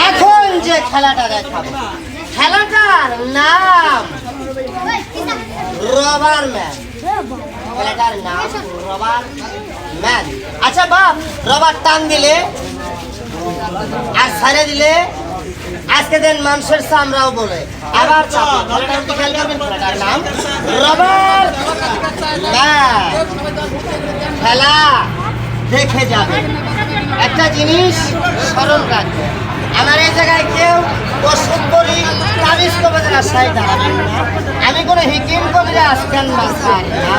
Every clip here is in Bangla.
এখন যে খেলাটা দেখাবো খেলাটার নাম রবার ম্যান। খেলাটার নাম রবার ম্যান। আচ্ছা বাপ, রবার টান দিলে আর ছাড়ে দিলে আজকে দিন মানুষের চামড়াও বলে আবার খেয়াল করবেন। খেলাটার নাম রবার ম্যান। খেলা দেখে যাবে, একটা জিনিস স্মরণ রাখবে, আমার এই জায়গায় কেউ ওষুধ করি তাবিজ কবিদের আশায় দাঁড়াবেন না। আমি কোনো হিকিম কবিরা আসবেন না স্যার না।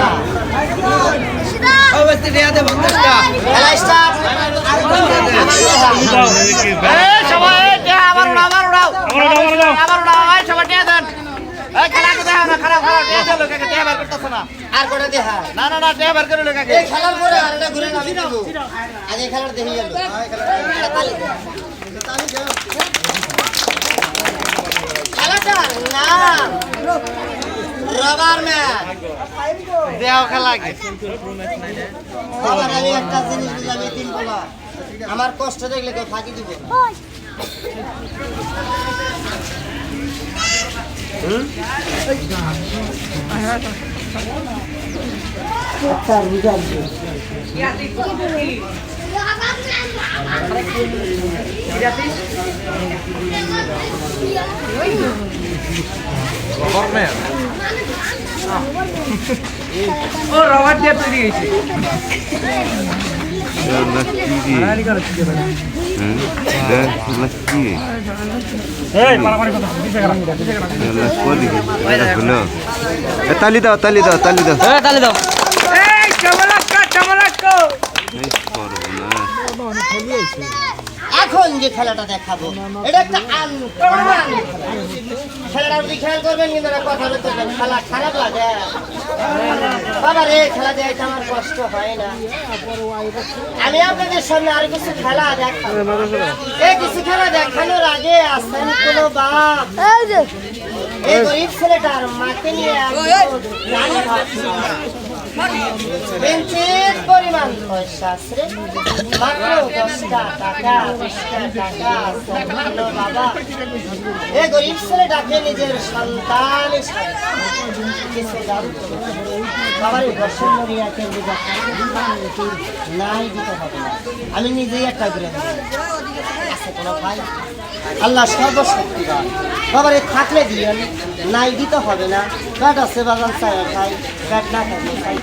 আর করে দেখা না না না টেবার করে লোক আগে খেলার পরে আর এটা ঘুরে নামি দেব আগে খেলার দেখি গেল খেলাটার নাম রবার ম্যান। দেও খেলা কি বাবা, আমি একটা জিনিস দিলাম এই তিন বলা, আমার কষ্ট দেখলে কেউ ফাঁকি দিব না। আচ্ছা বুঝাল ও রবার দিয়ে তৈরি হয়েছে। তালি দাও তালি দাও তালি দাও তালি দাও। এখন যে খেলাটা দেখাবো এটা একটা আনকমন খেলাটা যদি খেয়াল করবেন কিন্তু কথা বলতে খেলা খারাপ লাগে বাবা রে। খেলা দেখতে আমার কষ্ট হয় না। আমি আপনাদের সামনে আর কিছু খেলা দেখাবো। এই কিছু খেলা দেখানোর আগে আসেন কোনো বাপ এই গরিব ছেলেটার মাকে নিয়ে বেঞ্চের পরিমাণ পয়সা আছে মাত্র 10টা টাকা 20টা টাকা আছে বাবা। এই গরিব ছেলেটাকে নিজের সন্তান কিছু দাম বাবার দর্শন মরিয়াকে নাই দিতে হবে না। আমি নিজেই একটা ঘুরে আছে কোনো ভাই আল্লাহ সর্বশক্তিমান বাবারে থাকলে দিয়েন, নাই দিতে হবে না। ব্যাট আছে বাগান চায় খাই, ব্যাট না থাকলে খাই।